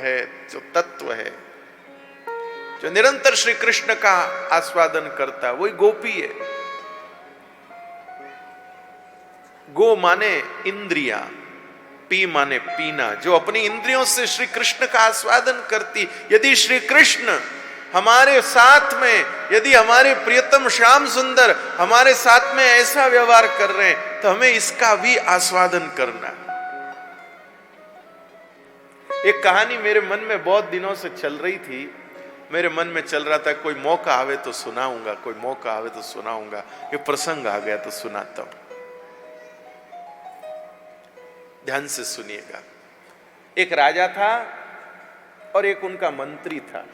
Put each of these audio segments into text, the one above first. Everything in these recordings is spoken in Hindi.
है, जो तत्व है, जो निरंतर श्री कृष्ण का आस्वादन करता है, वही गोपी है। गो माने इंद्रिया, पी माने पीना, जो अपनी इंद्रियों से श्री कृष्ण का आस्वादन करती। यदि श्री कृष्ण हमारे साथ में, यदि हमारे प्रियतम श्याम सुंदर हमारे साथ में ऐसा व्यवहार कर रहे हैं, तो हमें इसका भी आस्वादन करना। एक कहानी मेरे मन में बहुत दिनों से चल रही थी, मेरे मन में चल रहा था कोई मौका आवे तो सुनाऊंगा, कोई मौका आवे तो सुनाऊंगा। ये प्रसंग आ गया तो सुनाता हूं, ध्यान से सुनिएगा। एक राजा था और एक उनका मंत्री था।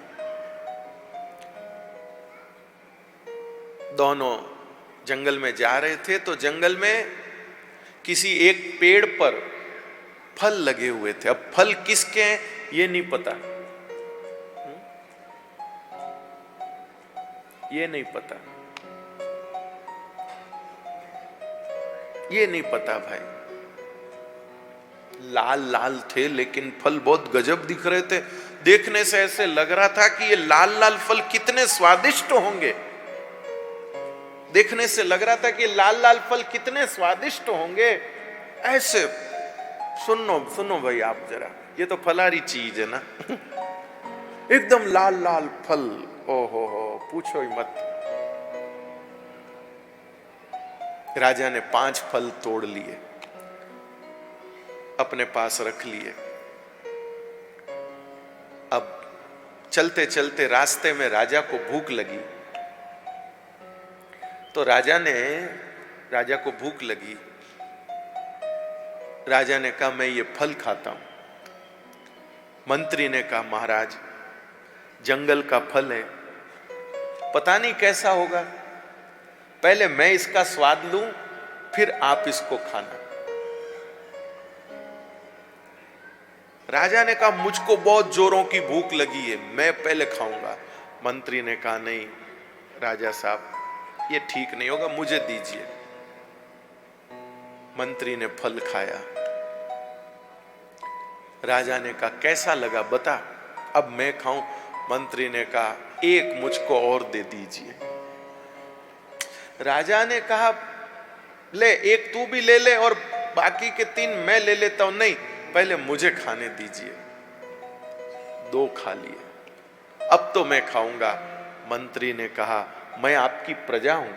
दोनों जंगल में जा रहे थे, तो जंगल में किसी एक पेड़ पर फल लगे हुए थे। अब फल किसके हैं ये नहीं पता, ये नहीं पता, ये नहीं पता भाई। लाल लाल थे लेकिन फल बहुत गजब दिख रहे थे। देखने से ऐसे लग रहा था कि ये लाल लाल फल कितने स्वादिष्ट होंगे। देखने से लग रहा था कि लाल लाल फल कितने स्वादिष्ट होंगे। ऐसे सुनो सुनो भाई आप जरा, ये तो फलारी चीज है ना। एकदम लाल लाल फल, ओहो हो, पूछो ही मत। राजा ने 5 फल तोड़ लिए, अपने पास रख लिए। अब चलते चलते रास्ते में राजा को भूख लगी, तो राजा को भूख लगी। राजा ने कहा मैं ये फल खाता हूं। मंत्री ने कहा महाराज जंगल का फल है, पता नहीं कैसा होगा, पहले मैं इसका स्वाद लूं फिर आप इसको खाना। राजा ने कहा मुझको बहुत जोरों की भूख लगी है, मैं पहले खाऊंगा। मंत्री ने कहा नहीं राजा साहब ये ठीक नहीं होगा, मुझे दीजिए। मंत्री ने फल खाया। राजा ने कहा कैसा लगा बता, अब मैं खाऊं। मंत्री ने कहा एक मुझको और दे दीजिए। राजा ने कहा ले एक तू भी ले ले और बाकी के 3 मैं ले लेता हूं। नहीं पहले मुझे खाने दीजिए। 2 खा लिए, अब तो मैं खाऊंगा। मंत्री ने कहा मैं आपकी प्रजा हूं,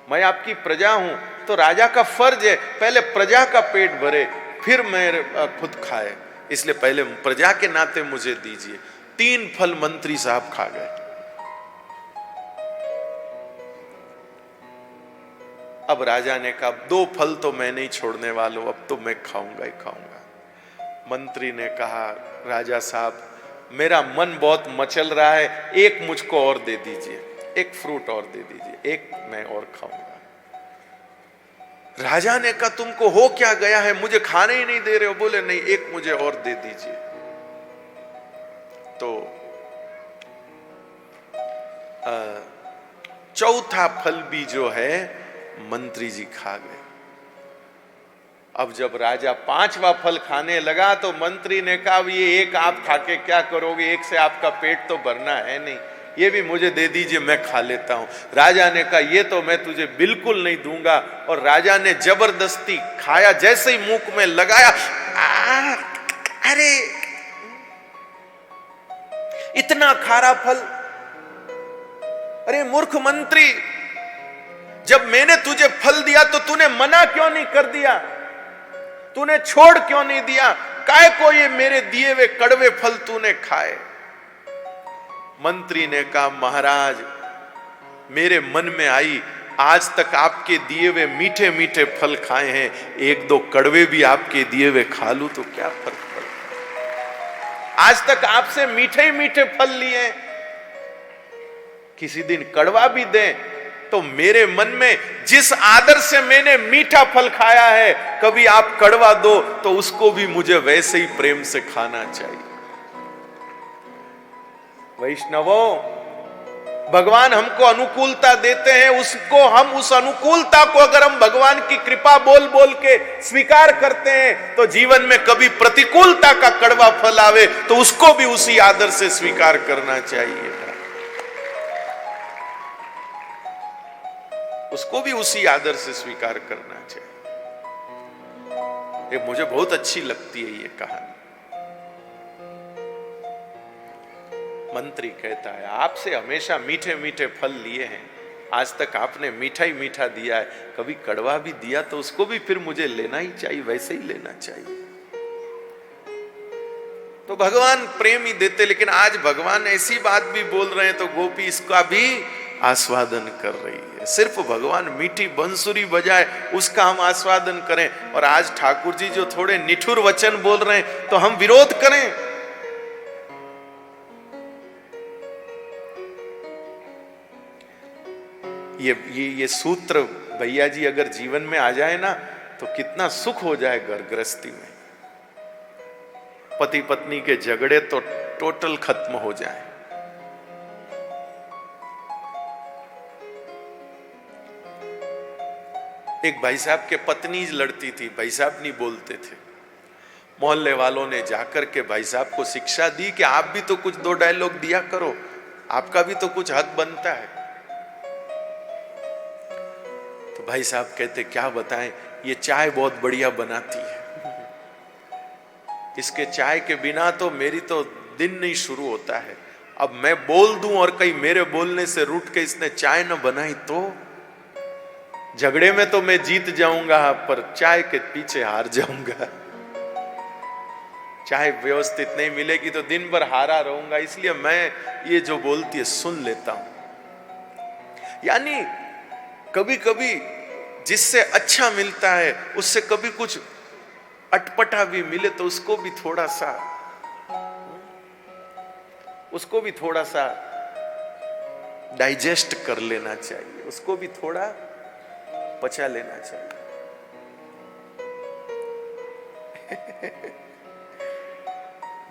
मैं आपकी प्रजा हूं, तो राजा का फर्ज है पहले प्रजा का पेट भरे फिर मैं खुद खाए, इसलिए पहले प्रजा के नाते मुझे दीजिए। 3 फल मंत्री साहब खा गए। अब राजा ने कहा 2 फल तो मैं नहीं छोड़ने वाला हूं, अब तो मैं खाऊंगा ही खाऊंगा। मंत्री ने कहा राजा साहब मेरा मन बहुत मचल रहा है, एक मुझको और दे दीजिए, एक फ्रूट और दे दीजिए, एक मैं और खाऊंगा। राजा ने कहा तुमको हो क्या गया है, मुझे खाने ही नहीं दे रहे हो। बोले नहीं एक मुझे और दे दीजिए। तो चौथा फल भी जो है मंत्री जी खा गए। अब जब राजा 5वां फल खाने लगा तो मंत्री ने कहा ये एक आप खा के क्या करोगे, एक से आपका पेट तो भरना है नहीं, ये भी मुझे दे दीजिए मैं खा लेता हूं। राजा ने कहा ये तो मैं तुझे बिल्कुल नहीं दूंगा। और राजा ने जबरदस्ती खाया, जैसे ही मुंह में लगाया अरे इतना खारा फल। अरे मूर्ख मंत्री, जब मैंने तुझे फल दिया तो तूने मना क्यों नहीं कर दिया, तूने छोड़ क्यों नहीं दिया, काय को ये मेरे दिए हुए कड़वे फल तूने खाए। मंत्री ने कहा महाराज मेरे मन में आई आज तक आपके दिए हुए मीठे मीठे फल खाए हैं, 1-2 कड़वे भी आपके दिए हुए खा लूं तो क्या फर्क पड़ता। आज तक आपसे मीठे ही मीठे फल लिए, किसी दिन कड़वा भी दें तो मेरे मन में जिस आदर से मैंने मीठा फल खाया है, कभी आप कड़वा दो तो उसको भी मुझे वैसे ही प्रेम से खाना चाहिए। वैष्णवों भगवान हमको अनुकूलता देते हैं, उसको हम उस अनुकूलता को अगर हम भगवान की कृपा बोल बोल के स्वीकार करते हैं तो जीवन में कभी प्रतिकूलता का कड़वा फल आवे तो उसको भी उसी आदर से स्वीकार करना चाहिए, उसको भी उसी आदर से स्वीकार करना चाहिए। ये मुझे बहुत अच्छी लगती है ये कहानी। मंत्री कहता है आपसे हमेशा मीठे मीठे फल लिए हैं, आज तक आपने मीठा ही मीठा दिया है, कभी कड़वा भी दिया तो उसको भी फिर मुझे लेना ही चाहिए, वैसे ही लेना चाहिए। तो भगवान प्रेम ही देते, लेकिन आज भगवान ऐसी बात भी बोल रहे हैं तो गोपी इसका भी आस्वादन कर रही है। सिर्फ भगवान मीठी बंसुरी बजाए उसका हम आस्वादन करें, और आज ठाकुर जी जो थोड़े निठुर वचन बोल रहे हैं तो हम विरोध करें। ये सूत्र भैया जी अगर जीवन में आ जाए ना तो कितना सुख हो जाए घर गृहस्थी में। पति पत्नी के झगड़े तो टोटल खत्म हो जाए। एक भाई साहब के पत्नी लड़ती थी, भाई साहब नहीं बोलते थे। मोहल्ले वालों ने जाकर के भाई साहब को शिक्षा दी कि आप भी तो कुछ दो डायलॉग दिया करो, आपका भी तो कुछ हक बनता है। तो भाई साहब कहते क्या बताएं, ये चाय बहुत बढ़िया बनाती है, इसके चाय के बिना तो मेरी तो दिन नहीं शुरू होता है। अब मैं बोल दूं और कहीं मेरे बोलने से रूठ के इसने चाय न बनाई तो झगड़े में तो मैं जीत जाऊंगा पर चाय के पीछे हार जाऊंगा। चाय व्यवस्थित नहीं मिलेगी तो दिन भर हारा रहूंगा, इसलिए मैं ये जो बोलती है सुन लेता हूं। यानी कभी कभी जिससे अच्छा मिलता है उससे कभी कुछ अटपटा भी मिले तो उसको भी थोड़ा सा डाइजेस्ट कर लेना चाहिए, उसको भी थोड़ा पचा लेना चाहिए।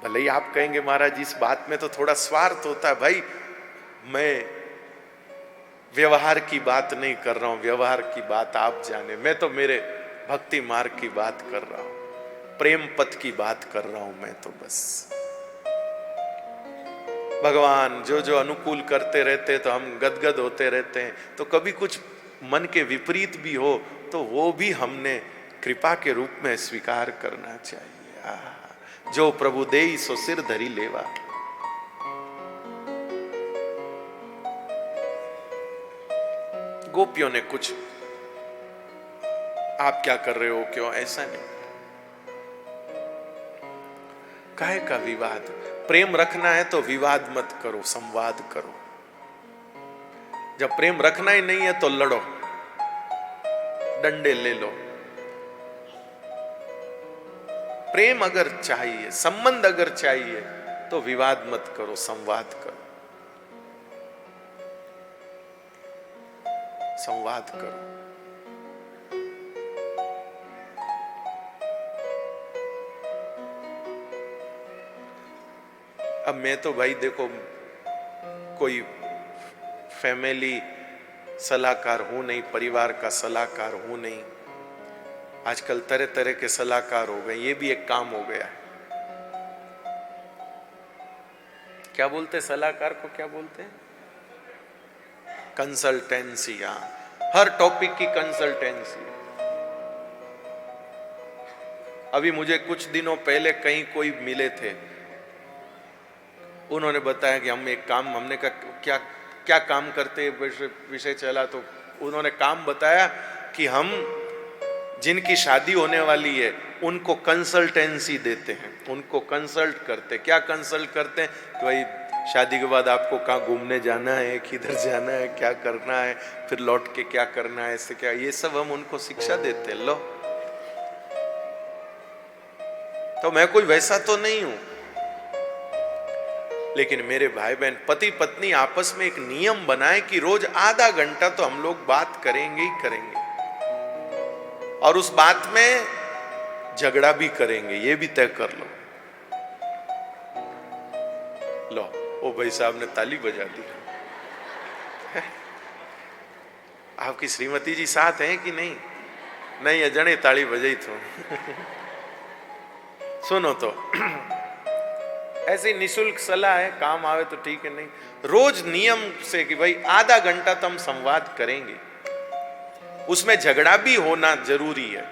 भले ही आप कहेंगे महाराज इस बात में तो थोड़ा स्वार्थ होता है। भाई मैं व्यवहार की बात नहीं कर रहा हूं, व्यवहार की बात आप जाने, मैं तो मेरे भक्ति मार्ग की बात कर रहा हूं, प्रेम पथ की बात कर रहा हूं मैं तो। बस भगवान जो जो अनुकूल करते रहते तो हम गदगद होते रहते हैं, तो कभी कुछ मन के विपरीत भी हो तो वो भी हमने कृपा के रूप में स्वीकार करना चाहिए। जो प्रभु देई सो सिर धरी लेवा। गोपियों ने कुछ आप क्या कर रहे हो क्यों ऐसा नहीं, काहे का विवाद। प्रेम रखना है तो विवाद मत करो, संवाद करो। जब प्रेम रखना ही नहीं है तो लड़ो, डंडे ले लो। प्रेम अगर चाहिए, संबंध अगर चाहिए तो विवाद मत करो, संवाद करो, संवाद करो। अब मैं तो भाई देखो कोई फैमिली सलाहकार हूं नहीं, परिवार का सलाहकार हूं नहीं। आजकल तरह तरह के सलाहकार हो गए, ये भी एक काम हो गया है। क्या बोलते हैं सलाहकार को, क्या बोलते हैं? कंसल्टेंसी। हाँ, हर टॉपिक की कंसल्टेंसी। अभी मुझे कुछ दिनों पहले कहीं कोई मिले थे, उन्होंने बताया कि हम एक काम, हमने कहा क्या क्या काम करते, विषय चला तो उन्होंने काम बताया कि हम जिनकी शादी होने वाली है उनको कंसल्टेंसी देते हैं, उनको कंसल्ट करते। क्या कंसल्ट करते हैं कि भाई शादी के बाद आपको कहाँ घूमने जाना है, किधर जाना है, क्या करना है, फिर लौट के क्या करना है, ऐसे क्या, ये सब हम उनको शिक्षा देते हैं। लो, तो मैं कोई वैसा तो नहीं हूं, लेकिन मेरे भाई बहन पति पत्नी आपस में एक नियम बनाए कि रोज आधा घंटा तो हम लोग बात करेंगे ही करेंगे, और उस बात में झगड़ा भी करेंगे, ये भी तय कर लो। लो, ओ भाई साहब ने ताली बजा दी। आपकी श्रीमती जी साथ हैं कि नहीं? नहीं है, जने ताली बजाई तो सुनो तो ऐसी निशुल्क सलाह है, काम आवे तो ठीक है, नहीं रोज नियम से कि भाई आधा घंटा तो हम संवाद करेंगे। उसमें झगड़ा भी होना जरूरी है,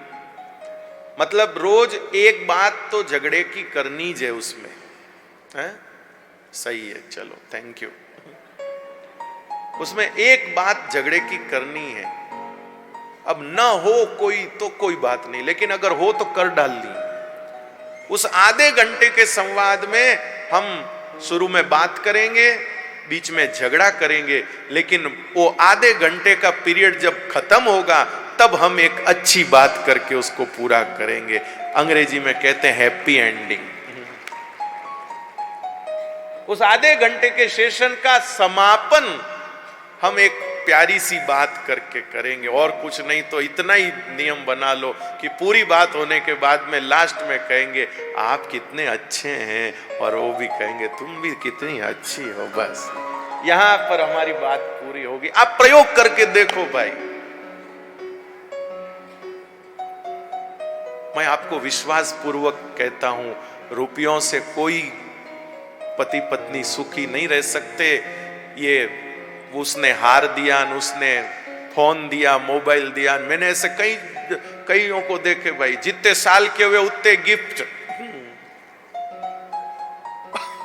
मतलब रोज एक बात तो झगड़े की करनी है उसमें, है? सही है, चलो थैंक यू। उसमें एक बात झगड़े की करनी है। अब न हो कोई तो कोई बात नहीं, लेकिन अगर हो तो कर डालनी। उस आधे घंटे के संवाद में हम शुरू में बात करेंगे, बीच में झगड़ा करेंगे, लेकिन वो आधे घंटे का पीरियड जब खत्म होगा तब हम एक अच्छी बात करके उसको पूरा करेंगे। अंग्रेजी में कहते हैं हैप्पी एंडिंग। उस आधे घंटे के सेशन का समापन हम एक प्यारी सी बात करके करेंगे, और कुछ नहीं तो इतना ही नियम बना लो कि पूरी बात होने के बाद में लास्ट में कहेंगे आप कितने अच्छे हैं, और वो भी कहेंगे तुम भी कितनी अच्छी हो। बस यहां पर हमारी बात पूरी होगी। आप प्रयोग करके देखो भाई, मैं आपको विश्वास पूर्वक कहता हूं, रुपयों से कोई पति पत्नी सुखी नहीं रह सकते। ये उसने हार दिया, उसने फोन दिया, मोबाइल दिया, मैंने ऐसे कईयों को देखे भाई, जितने साल के हुए उतने गिफ्ट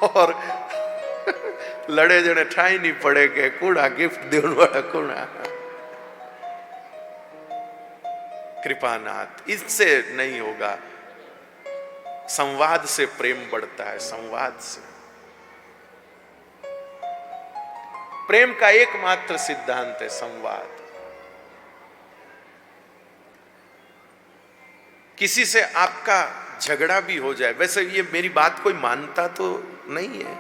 और लड़े जने ठाई नहीं पड़े के कूड़ा गिफ्ट देने वाला कूड़ा। कृपानाथ, इससे नहीं होगा। संवाद से प्रेम बढ़ता है, संवाद से। प्रेम का एकमात्र सिद्धांत है संवाद। किसी से आपका झगड़ा भी हो जाए, वैसे ये मेरी बात कोई मानता तो नहीं है,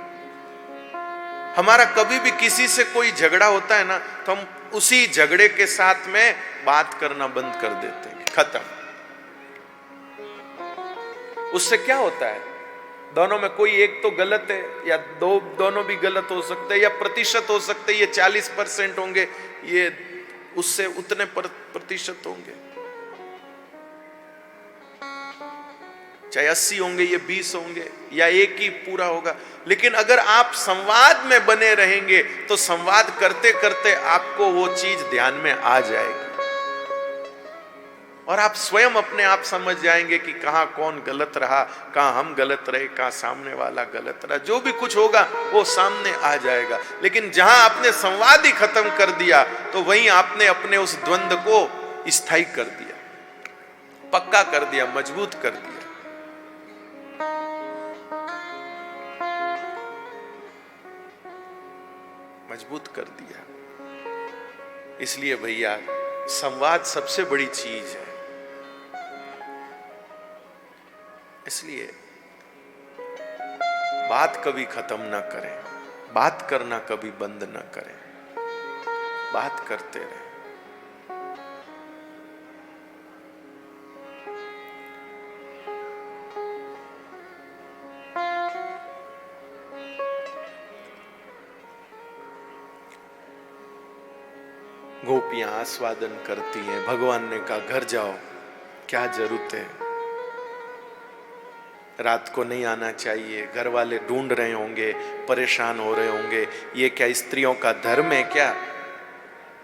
हमारा कभी भी किसी से कोई झगड़ा होता है ना, तो हम उसी झगड़े के साथ में बात करना बंद कर देते हैं, खत्म। उससे क्या होता है, दोनों में कोई एक तो गलत है, या दोनों भी गलत हो सकते हैं, या प्रतिशत हो सकते हैं, ये 40% होंगे, ये उससे उतने प्रतिशत होंगे, चाहे 80 होंगे, ये 20 होंगे, या एक ही पूरा होगा। लेकिन अगर आप संवाद में बने रहेंगे तो संवाद करते करते आपको वो चीज ध्यान में आ जाएगी, और आप स्वयं अपने आप समझ जाएंगे कि कहां कौन गलत रहा, कहां हम गलत रहे, कहां सामने वाला गलत रहा। जो भी कुछ होगा वो सामने आ जाएगा। लेकिन जहां आपने संवाद ही खत्म कर दिया तो वहीं आपने अपने उस द्वंद्व को स्थायी कर दिया, पक्का कर दिया, मजबूत कर दिया। मजबूत कर दिया। इसलिए भैया संवाद सबसे बड़ी चीज है। इसलिए बात कभी खत्म ना करें, बात करना कभी बंद ना करें, बात करते रहें। गोपियां आस्वादन करती हैं, भगवान ने कहा घर जाओ, क्या जरूरत है, रात को नहीं आना चाहिए, घर वाले ढूंढ रहे होंगे, परेशान हो रहे होंगे, ये क्या स्त्रियों का धर्म है क्या,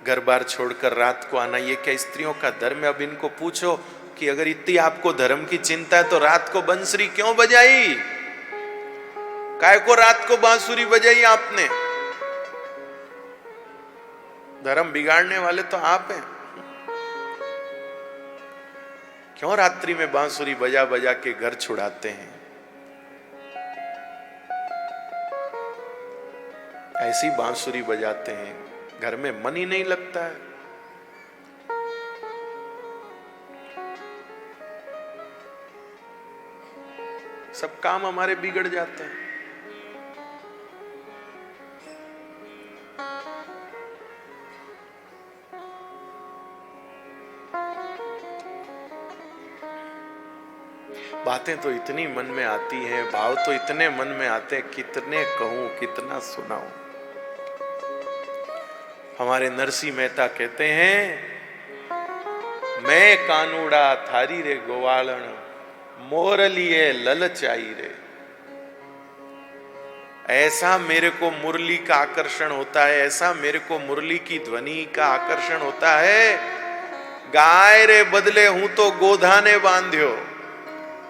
घर बार छोड़कर रात को आना, ये क्या स्त्रियों का धर्म है। अब इनको पूछो कि अगर इतनी आपको धर्म की चिंता है तो रात को बंसुरी क्यों बजाई, काय को रात को बांसुरी बजाई आपने, धर्म बिगाड़ने वाले तो आप हैं। क्यों रात्रि में बांसुरी बजा बजा के घर छुड़ाते हैं, ऐसी बांसुरी बजाते हैं, घर में मन ही नहीं लगता है। सब काम हमारे बिगड़ जाते हैं। बातें तो इतनी मन में आती हैं, भाव तो इतने मन में आते हैं, कितने कहूं, कितना सुनाऊं। हमारे नरसिंह मेहता कहते हैं, मैं कानूड़ा थारी रे गोवालन, मोरलिए ललचाई रे। ऐसा मेरे को मुरली का आकर्षण होता है, ऐसा मेरे को मुरली की ध्वनि का आकर्षण होता है। गाय रे बदले हूं तो गोधाने बांध्यो,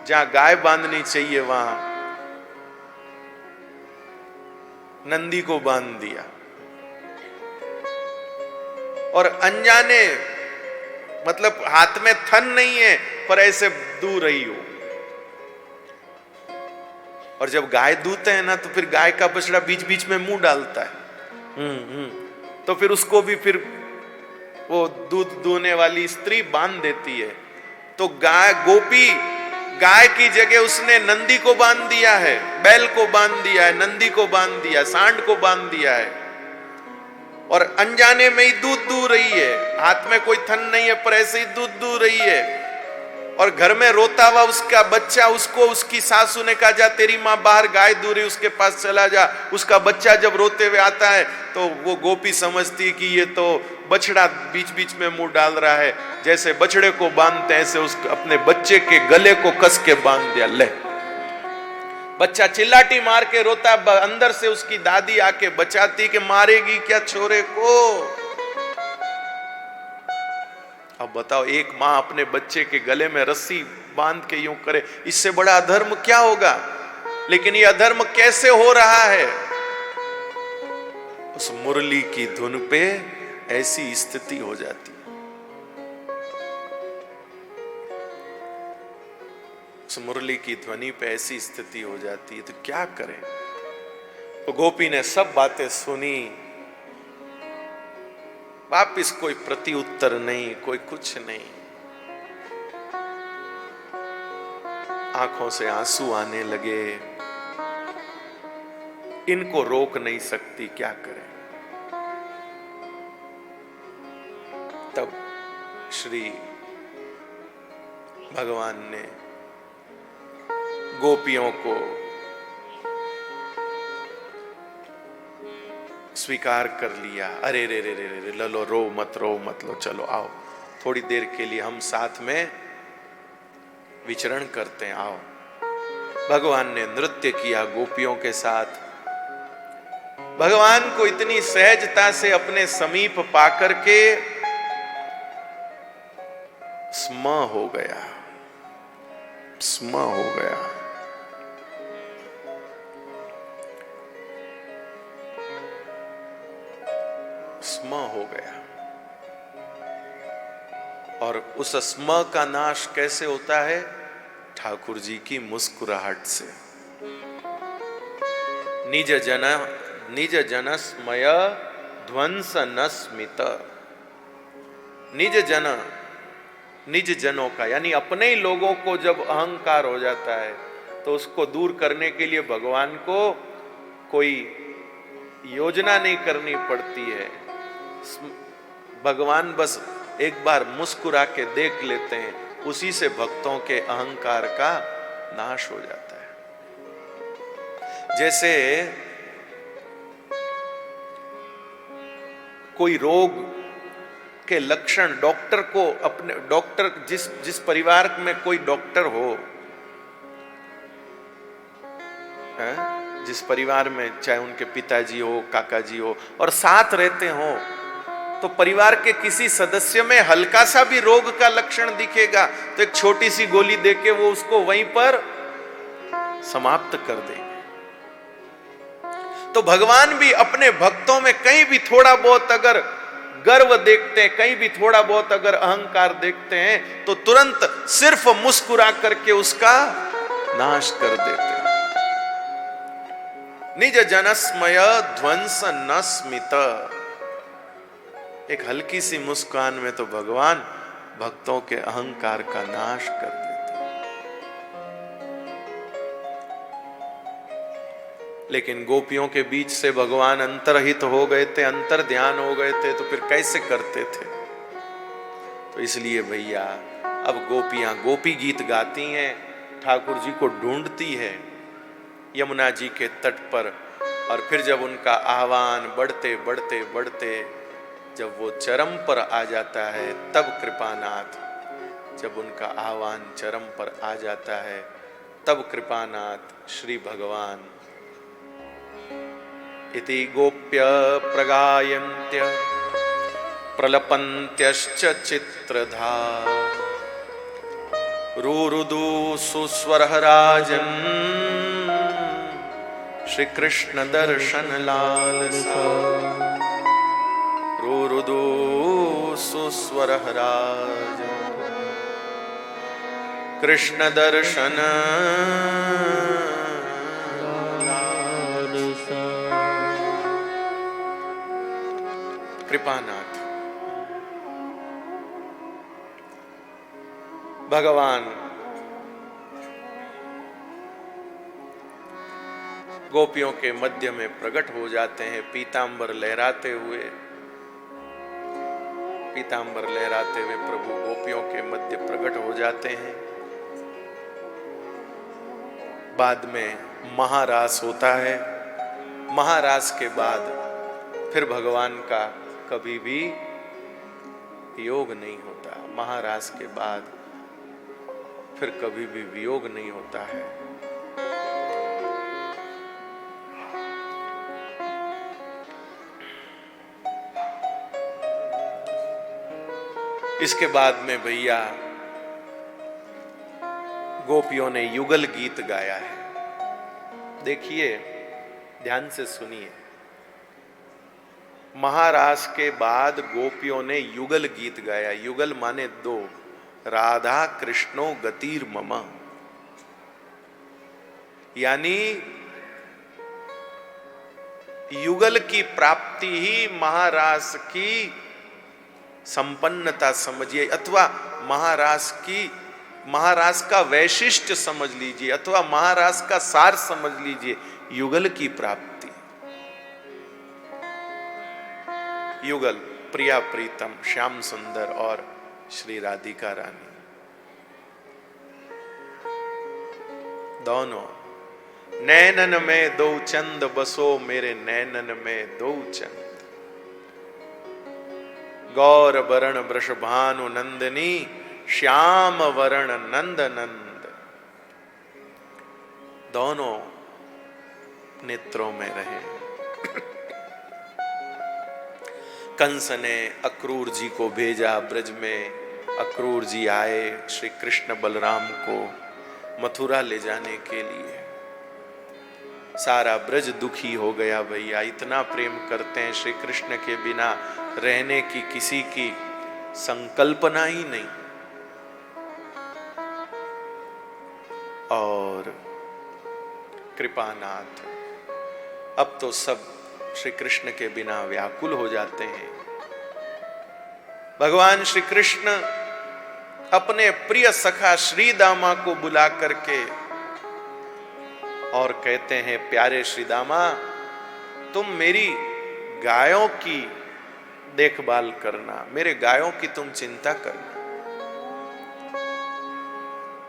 जहां गाय बांधनी चाहिए वहां नंदी को बांध दिया। और अनजाने, मतलब हाथ में थन नहीं है पर ऐसे दूर रही हो। और जब गाय दूते हैं ना तो फिर गाय का बछड़ा बीच बीच में मुंह डालता है। तो फिर उसको भी फिर वो दूध दूने वाली स्त्री बांध देती है। तो गाय, गोपी गाय की जगह उसने नंदी को बांध दिया है, बैल को बांध दिया है, नंदी को बांध दिया, सांड को बांध दिया है। और अनजाने में ही दूध दूह रही है, हाथ में कोई थन नहीं है पर ऐसे ही दूध दूह रही है। और घर में रोता हुआ उसका बच्चा, उसको उसकी सासू ने कहा, जा तेरी माँ बाहर गाय दूह रही, उसके पास चला जा। उसका बच्चा जब रोते हुए आता है तो वो गोपी समझती कि ये तो बछड़ा बीच बीच में मुंह डाल रहा है। जैसे बछड़े को बांधते हैं ऐसे उस अपने बच्चे के गले को कस के बांध दिया। ले, बच्चा चिल्लाटी मार के रोता, अंदर से उसकी दादी आके बचाती कि मारेगी क्या छोरे को। अब बताओ, एक माँ अपने बच्चे के गले में रस्सी बांध के यूं करे, इससे बड़ा अधर्म क्या होगा। लेकिन ये अधर्म कैसे हो रहा है? उस मुरली की धुन पे ऐसी स्थिति हो जाती है। उस मुरली की ध्वनि पे ऐसी स्थिति हो जाती है, तो क्या करें। तो गोपी ने सब बातें सुनी, वापिस कोई प्रति उत्तर नहीं, कोई कुछ नहीं। आंखों से आंसू आने लगे, इनको रोक नहीं सकती, क्या करें। तब श्री भगवान ने गोपियों को स्वीकार कर लिया। अरे रे रे रे रे, लो रो मत लो, चलो आओ थोड़ी देर के लिए हम साथ में विचरण करते हैं, आओ। भगवान ने नृत्य किया गोपियों के साथ। भगवान को इतनी सहजता से अपने समीप पाकर के स्म हो गया, स्म हो गया। स्म हो गया। और उस स्म का नाश कैसे होता है? ठाकुर जी की मुस्कुराहट से। निज जनस्मय ध्वंस न स्मित। निज जनों का, यानी अपने ही लोगों को जब अहंकार हो जाता है तो उसको दूर करने के लिए भगवान को कोई योजना नहीं करनी पड़ती है। भगवान बस एक बार मुस्कुरा के देख लेते हैं, उसी से भक्तों के अहंकार का नाश हो जाता है। जैसे कोई रोग के लक्षण डॉक्टर को अपने, डॉक्टर जिस परिवार में कोई डॉक्टर हो, जिस परिवार में चाहे उनके पिताजी हो, काका जी हो और साथ रहते हो, तो परिवार के किसी सदस्य में हल्का सा भी रोग का लक्षण दिखेगा तो एक छोटी सी गोली देके वो उसको वहीं पर समाप्त कर देंगे। तो भगवान भी अपने भक्तों में कहीं भी थोड़ा बहुत अगर गर्व देखते हैं, कहीं भी थोड़ा बहुत अगर अहंकार देखते हैं तो तुरंत सिर्फ मुस्कुरा करके उसका नाश कर देते हैं। निज जनस्मय ध्वंस न स्मित। एक हल्की सी मुस्कान में तो भगवान भक्तों के अहंकार का नाश कर देते हैं। लेकिन गोपियों के बीच से भगवान अंतर्हित हो गए थे, अंतर ध्यान हो गए थे, तो फिर कैसे करते थे? तो इसलिए भैया अब गोपियां गोपी गीत गाती हैं, ठाकुर जी को ढूंढती है यमुना जी के तट पर। और फिर जब उनका आह्वान बढ़ते बढ़ते बढ़ते जब वो चरम पर आ जाता है तब कृपानाथ, जब उनका आह्वान चरम पर आ जाता है तब कृपानाथ श्री भगवान इति गोप्य प्रगायन्त्य प्रलपन्त्यश्च चित्रधा रुरुदु सुस्वरराजन् श्री कृष्ण दर्शन लालसा। रुरुदु सुस्वरराजन् कृष्ण दर्शन लालसा। कृपानाथ भगवान गोपियों के मध्य में प्रकट हो जाते हैं, पीतांबर लहराते हुए। पीतांबर लहराते हुए प्रभु गोपियों के मध्य प्रकट हो जाते हैं। बाद में महारास होता है। महारास के बाद फिर भगवान का कभी भी योग नहीं होता। महारास के बाद फिर कभी भी वियोग नहीं होता है। इसके बाद में भैया गोपियों ने युगल गीत गाया है। देखिए, ध्यान से सुनिए। महारास के बाद गोपियों ने युगल गीत गाया। युगल माने दो। राधा कृष्णो गतिर मम, यानी युगल की प्राप्ति ही महारास की संपन्नता समझिए, अथवा महारास का वैशिष्ट्य समझ लीजिए, अथवा महारास का सार समझ लीजिए। युगल की प्राप्ति। युगल प्रिया प्रीतम, श्याम सुंदर और श्री राधिका रानी दोनों। नैनन में दो चंद बसो मेरे नैनन में दो चंद, गौर वरण वृषभानु नंदनी श्याम वरण नंद नंद। दोनों नेत्रों में रहे। कंस ने अक्रूर जी को भेजा ब्रज में। अक्रूर जी आए श्री कृष्ण बलराम को मथुरा ले जाने के लिए। सारा ब्रज दुखी हो गया भैया। इतना प्रेम करते हैं, श्री कृष्ण के बिना रहने की किसी की संकल्पना ही नहीं। और कृपानाथ अब तो सब श्री कृष्ण के बिना व्याकुल हो जाते हैं। भगवान श्री कृष्ण अपने प्रिय सखा श्री दामा को बुला करके और कहते हैं, प्यारे श्री दामा, तुम मेरी गायों की देखभाल करना, मेरे गायों की तुम चिंता करना।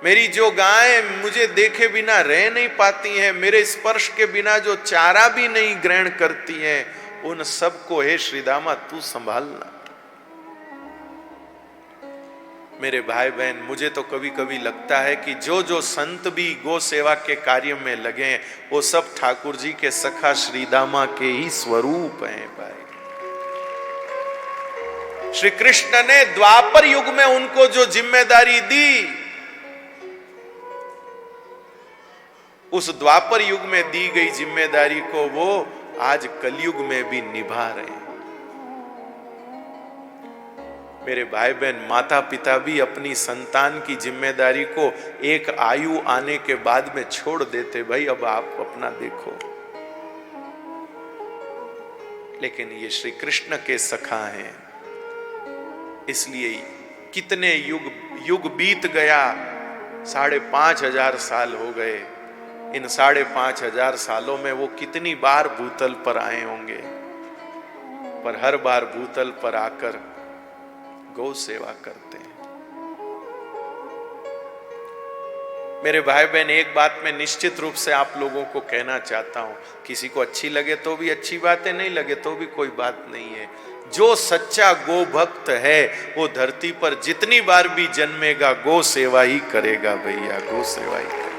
मेरी जो गायें मुझे देखे बिना रह नहीं पाती हैं, मेरे स्पर्श के बिना जो चारा भी नहीं ग्रहण करती हैं, उन सबको हे श्री दामा तू संभालना। मेरे भाई बहन, मुझे तो कभी कभी लगता है कि जो जो संत भी गो सेवा के कार्य में लगे हैं, वो सब ठाकुर जी के सखा श्री दामा के ही स्वरूप हैं भाई। श्री कृष्ण ने द्वापर युग में उनको जो जिम्मेदारी दी, उस द्वापर युग में दी गई जिम्मेदारी को वो आज कलयुग में भी निभा रहे हैं। मेरे भाई बहन, माता पिता भी अपनी संतान की जिम्मेदारी को एक आयु आने के बाद में छोड़ देते, भाई अब आप अपना देखो। लेकिन ये श्री कृष्ण के सखा हैं, इसलिए कितने युग बीत गया, 5,500 साल हो गए। इन 5,500 सालों में वो कितनी बार भूतल पर आए होंगे, पर हर बार भूतल पर आकर गौ सेवा करते हैं। मेरे भाई बहन, एक बात मैं निश्चित रूप से आप लोगों को कहना चाहता हूं, किसी को अच्छी लगे तो भी अच्छी बात है, नहीं लगे तो भी कोई बात नहीं है। जो सच्चा गो भक्त है वो धरती पर जितनी बार भी जन्मेगा गो सेवा ही करेगा भैया, गो सेवा ही करेगा।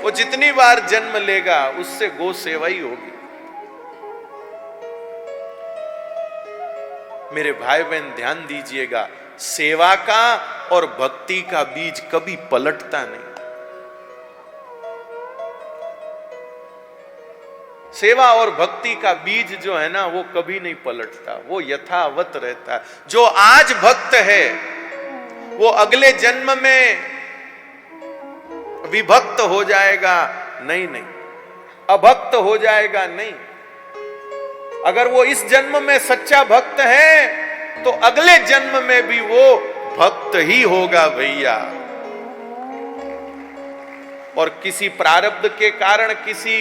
वो जितनी बार जन्म लेगा उससे गो सेवा ही होगी। मेरे भाई बहन ध्यान दीजिएगा, सेवा का और भक्ति का बीज कभी पलटता नहीं। सेवा और भक्ति का बीज जो है ना वो कभी नहीं पलटता, वो यथावत रहता है। जो आज भक्त है वो अगले जन्म में विभक्त हो जाएगा नहीं, अभक्त हो जाएगा नहीं। अगर वो इस जन्म में सच्चा भक्त है तो अगले जन्म में भी वो भक्त ही होगा भैया। और किसी प्रारब्ध के कारण, किसी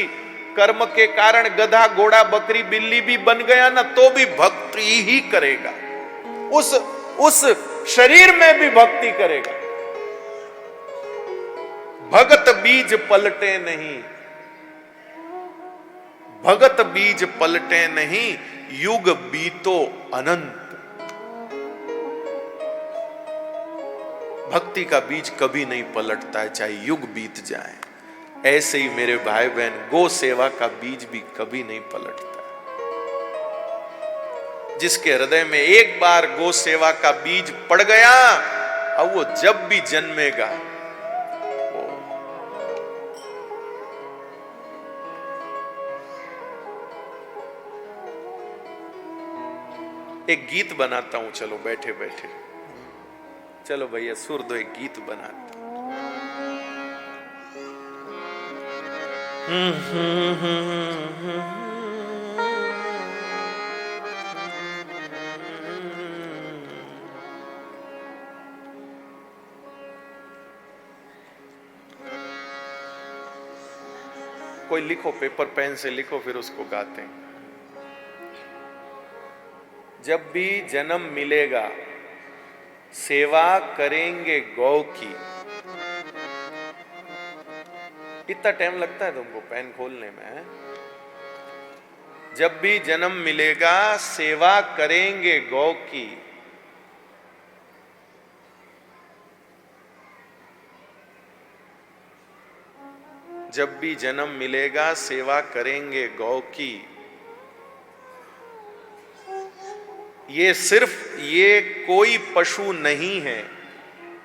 कर्म के कारण गधा घोड़ा बकरी बिल्ली भी बन गया ना तो भी भक्ति ही करेगा, उस शरीर में भी भक्ति करेगा। भगत बीज पलटे नहीं, भगत बीज पलटे नहीं, युग बीतो अनंत। भक्ति का बीज कभी नहीं पलटता है, चाहे युग बीत जाए। ऐसे ही मेरे भाई बहन गो सेवा का बीज भी कभी नहीं पलटता। जिसके हृदय में एक बार गो सेवा का बीज पड़ गया, अब वो जब भी जन्मेगा एक गीत बनाता हूं। चलो बैठे बैठे, चलो भैया सुर दो, एक गीत बनाता कोई लिखो, पेपर पेन से लिखो, फिर उसको गाते हैं। जब भी जन्म मिलेगा सेवा करेंगे गौ की। इतना टाइम लगता है तुमको पेन खोलने में? जब भी जन्म मिलेगा सेवा करेंगे गौ की। जब भी जन्म मिलेगा सेवा करेंगे गौ की। ये कोई पशु नहीं है,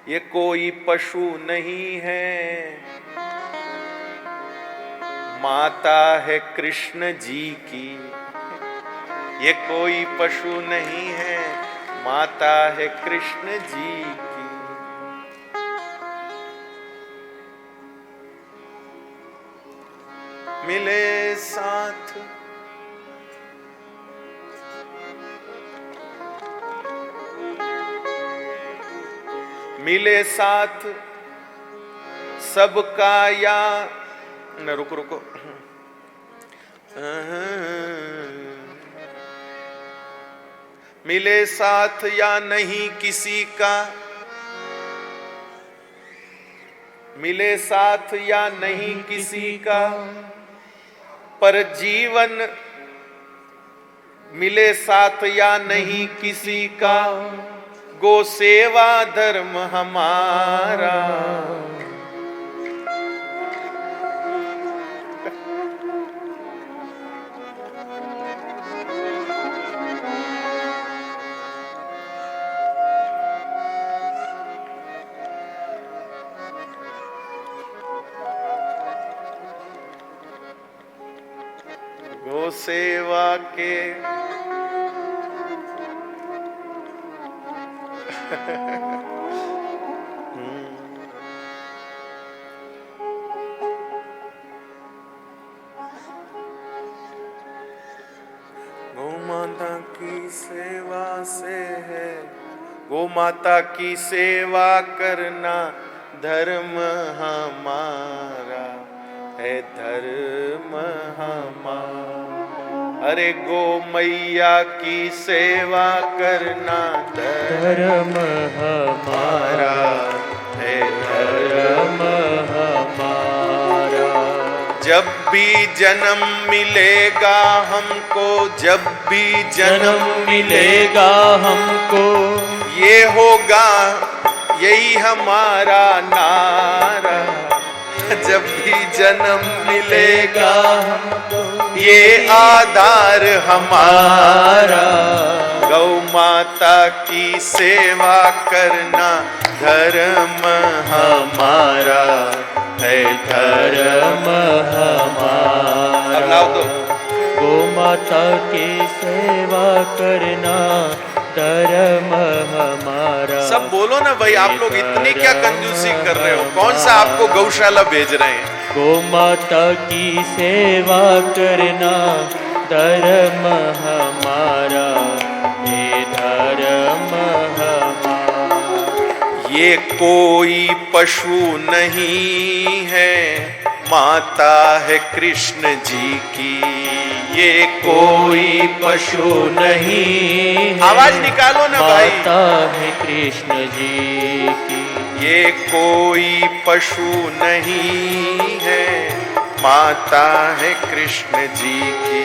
ये कोई पशु नहीं है, माता है कृष्ण जी की। ये कोई पशु नहीं है, माता है कृष्ण जी की। मिले साथ मिले साथ सबका या न, रुको मिले साथ या नहीं किसी का, मिले साथ या नहीं किसी का, पर जीवन मिले साथ या नहीं किसी का, गो सेवा धर्म हमारा। गो सेवा के गौ माता की सेवा से है, गौ माता की सेवा करना धर्म हमारा है, धर्म हमारा। अरे गो मैया की सेवा करना धर्म हमारा है, धर्म हमारा। जब भी जन्म मिलेगा हमको, जब भी जन्म मिलेगा हमको, ये होगा यही हमारा नारा। जब भी जन्म मिलेगा हमको, ये आधार हमारा। गौ माता की सेवा करना धर्म हमारा है, धर्म हमारा। अब लाओ दो। गौ माता की सेवा करना धर्म हमारा। सब बोलो ना भाई, आप लोग इतनी क्या कंजूसी कर रहे हो? कौन सा आपको गौशाला भेज रहे हैं? गौ माता की सेवा करना धर्म हमारा, ये धर्म हमारा। ये कोई पशु नहीं है, माता है कृष्ण जी की। ये कोई पशु नहीं है, आवाज निकालो ना भाई, माता है कृष्ण जी की। ये कोई पशु नहीं है, माता है कृष्ण जी की।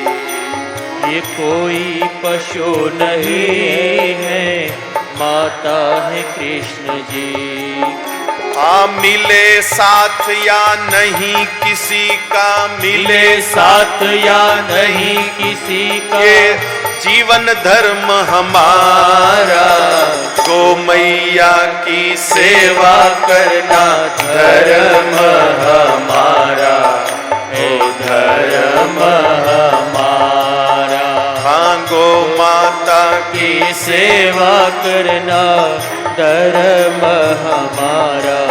ये कोई पशु नहीं है, माता है कृष्ण जी। हाँ मिले साथ या नहीं किसी का, मिले साथ या नहीं किसी का, ये जीवन धर्म हमारा। गौ मैया की सेवा करना धर्म हमारा, है धर्म हमारा। हाँ गौ माता की सेवा करना धर्म हमारा,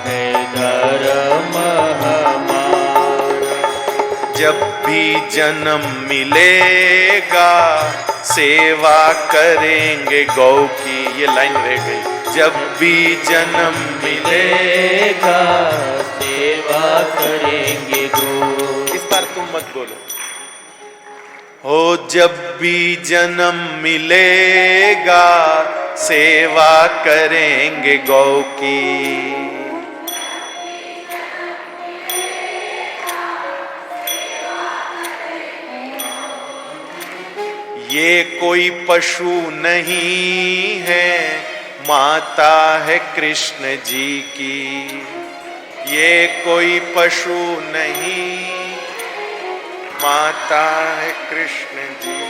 है धर्म हमारा। जब भी जन्म मिलेगा सेवा करेंगे गौ की। ये लाइन रह गई, जब भी जन्म मिलेगा सेवा करेंगे गौ। इस बार तुम मत बोलो। हो जब भी जन्म मिलेगा सेवा करेंगे गौ की। ये कोई पशु नहीं है, माता है कृष्ण जी की। ये कोई पशु नहीं, माता है कृष्ण जी।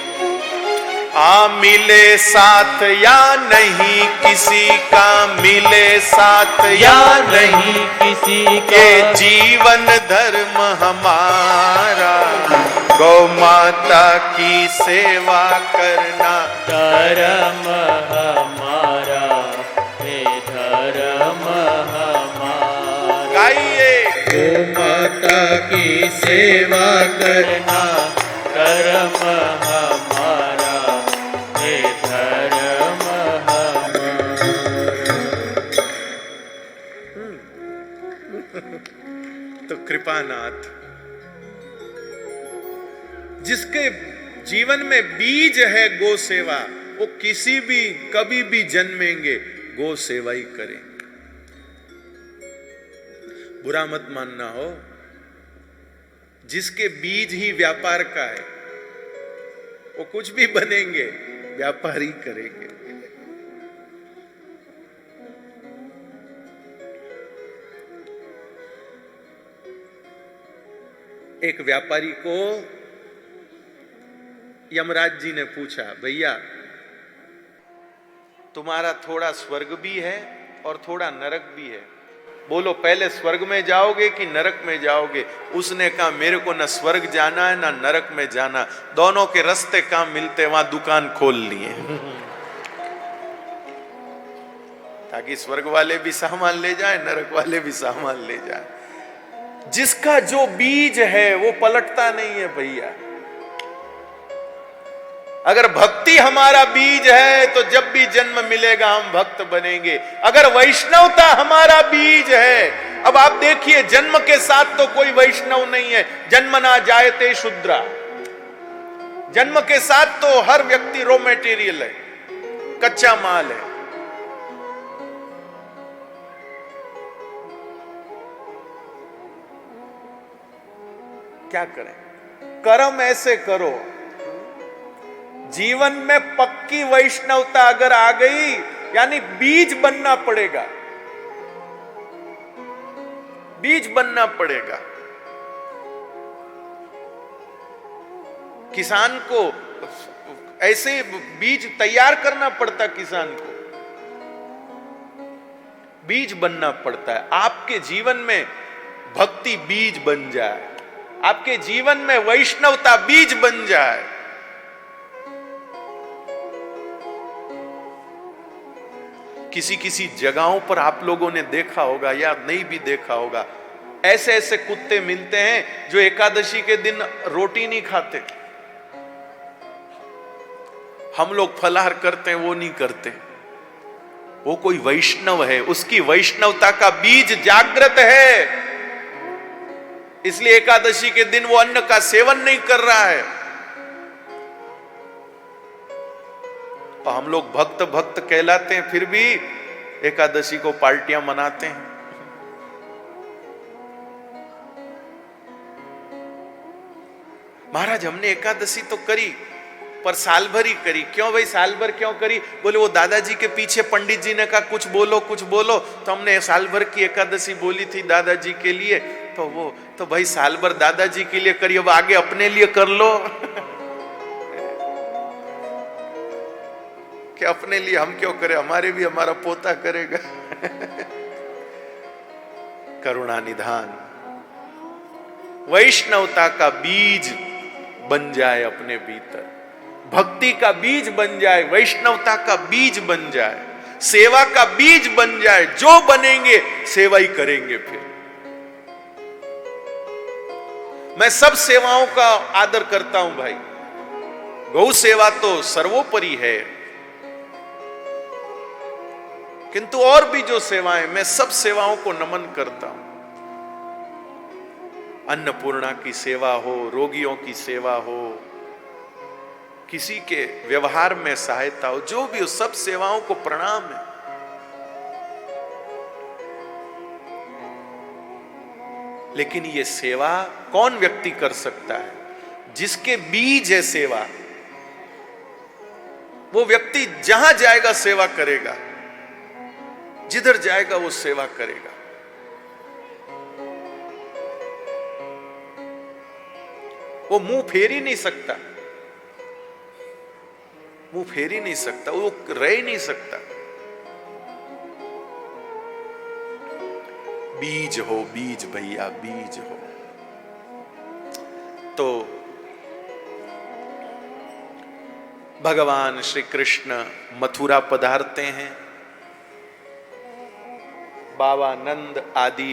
आ मिले साथ या नहीं किसी का, मिले साथ या नहीं किसी के जीवन धर्म हमारा। गौ माता की सेवा करना धर्म हमारा, हे धर्म हमारा। गाइए, गौ माता की सेवा करना धर्म हमारा, हे धर्म हमारा। तो कृपानाथ, जिसके जीवन में बीज है गो सेवा, वो किसी भी कभी भी जन्मेंगे गो सेवा ही करेंगे। बुरा मत मानना हो, जिसके बीज ही व्यापार का है वो कुछ भी बनेंगे, व्यापार ही करेंगे। एक व्यापारी को यमराज जी ने पूछा, भैया तुम्हारा थोड़ा स्वर्ग भी है और थोड़ा नरक भी है, बोलो पहले स्वर्ग में जाओगे कि नरक में जाओगे? उसने कहा मेरे को न स्वर्ग जाना है ना नरक में जाना, दोनों के रास्ते कहां मिलते वहां दुकान खोल लिए ताकि स्वर्ग वाले भी सामान ले जाए, नरक वाले भी सामान ले जाए। जिसका जो बीज है वो पलटता नहीं है भैया। अगर भक्ति हमारा बीज है तो जब भी जन्म मिलेगा हम भक्त बनेंगे। अगर वैष्णवता हमारा बीज है, अब आप देखिए जन्म के साथ तो कोई वैष्णव नहीं है, जन्म ना जायते शूद्रा। जन्म के साथ तो हर व्यक्ति रॉ मटेरियल है, कच्चा माल है। क्या करें? कर्म ऐसे करो, जीवन में पक्की वैष्णवता अगर आ गई, यानी बीज बनना पड़ेगा, बीज बनना पड़ेगा। किसान को ऐसे बीज तैयार करना पड़ता, किसान को बीज बनना पड़ता है। आपके जीवन में भक्ति बीज बन जाए, आपके जीवन में वैष्णवता बीज बन जाए। किसी किसी जगहों पर आप लोगों ने देखा होगा या नहीं भी देखा होगा, ऐसे ऐसे कुत्ते मिलते हैं जो एकादशी के दिन रोटी नहीं खाते। हम लोग फलाहार करते हैं, वो नहीं करते। वो कोई वैष्णव है, उसकी वैष्णवता का बीज जागृत है, इसलिए एकादशी के दिन वो अन्न का सेवन नहीं कर रहा है। और हम लोग भक्त भक्त कहलाते हैं, फिर भी एकादशी को पार्टियां मनाते हैं। महाराज हमने एकादशी तो करी, पर साल भर ही करी। क्यों भाई साल भर क्यों करी? बोले वो दादाजी के पीछे पंडित जी ने कहा कुछ बोलो कुछ बोलो, तो हमने साल भर की एकादशी बोली थी दादाजी के लिए। तो वो तो भाई साल भर दादाजी के लिए करी, अब आगे अपने लिए कर लो। कि अपने लिए हम क्यों करें, हमारे भी हमारा पोता करेगा। करुणा निधान, वैष्णवता का बीज बन जाए अपने भीतर, भक्ति का बीज बन जाए, वैष्णवता का बीज बन जाए, सेवा का बीज बन जाए। जो बनेंगे सेवा ही करेंगे। फिर मैं सब सेवाओं का आदर करता हूं भाई, गौ सेवा तो सर्वोपरि है, किंतु और भी जो सेवाएं, मैं सब सेवाओं को नमन करता हूं। अन्नपूर्णा की सेवा हो, रोगियों की सेवा हो, किसी के व्यवहार में सहायता हो, जो भी हो, सब सेवाओं को प्रणाम है। लेकिन ये सेवा कौन व्यक्ति कर सकता है? जिसके बीज है सेवा, वो व्यक्ति जहां जाएगा सेवा करेगा, जिधर जाएगा वो सेवा करेगा। वो मुंह फेर ही नहीं सकता, मुंह फेर ही नहीं सकता, वो रह ही नहीं सकता। बीज हो, बीज भैया, बीज हो। तो भगवान श्री कृष्ण मथुरा पधारते हैं। बाबा नंद आदि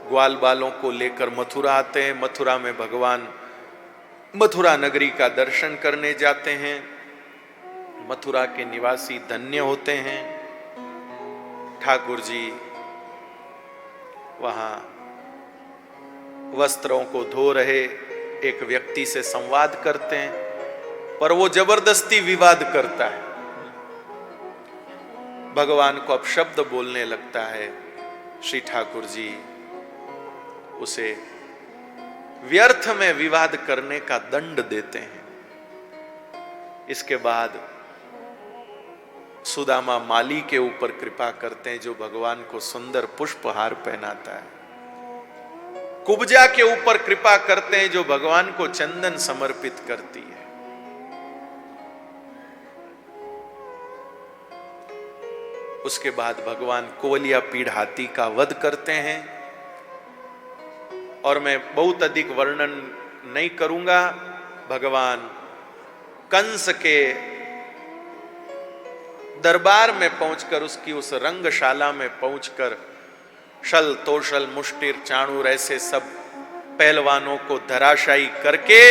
ग्वाल बालों को लेकर मथुरा आते हैं। मथुरा में भगवान मथुरा नगरी का दर्शन करने जाते हैं। मथुरा के निवासी धन्य होते हैं। ठाकुर जी वहां वस्त्रों को धो रहे एक व्यक्ति से संवाद करते हैं, पर वो जबरदस्ती विवाद करता है। भगवान को अपशब्द बोलने लगता है। श्री ठाकुर जी उसे व्यर्थ में विवाद करने का दंड देते हैं। इसके बाद सुदामा माली के ऊपर कृपा करते हैं, जो भगवान को सुंदर पुष्पहार पहनाता है। कुब्जा के ऊपर कृपा करते हैं, जो भगवान को चंदन समर्पित करती है। उसके बाद भगवान कोवलिया पीढ़ हाथी का वध करते हैं, और मैं बहुत अधिक वर्णन नहीं करूंगा। भगवान कंस के दरबार में पहुंचकर, उसकी उस रंगशाला में पहुंचकर शल तोशल मुष्टिर चाणूर ऐसे सब पहलवानों को धराशायी करके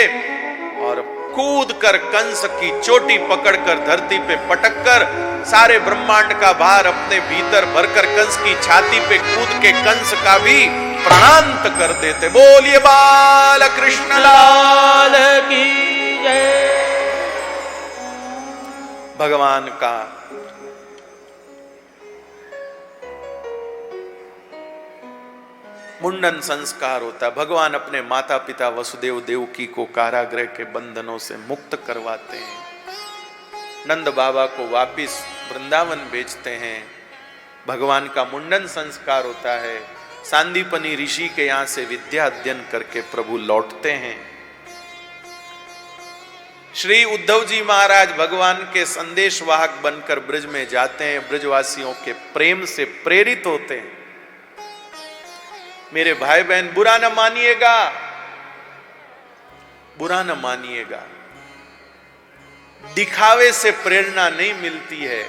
और कूद कर कंस की चोटी पकड़कर धरती पे पटककर सारे ब्रह्मांड का भार अपने भीतर भरकर कंस की छाती पे कूद के कंस का भी प्राणांत कर देते। बोलिए बाल कृष्ण लाल की जय। भगवान का मुंडन संस्कार होता है। भगवान अपने माता पिता वसुदेव देवकी को कारागृह के बंधनों से मुक्त करवाते हैं, नंद बाबा को वापिस वृंदावन भेजते हैं, भगवान का मुंडन संस्कार होता है, सांदीपनी ऋषि के यहां से विद्या अध्ययन करके प्रभु लौटते हैं। श्री उद्धव जी महाराज भगवान के संदेशवाहक बनकर ब्रज में जाते हैं, ब्रजवासियों के प्रेम से प्रेरित होते हैं। मेरे भाई बहन बुरा न मानिएगा, बुरा न मानिएगा, दिखावे से प्रेरणा नहीं मिलती है,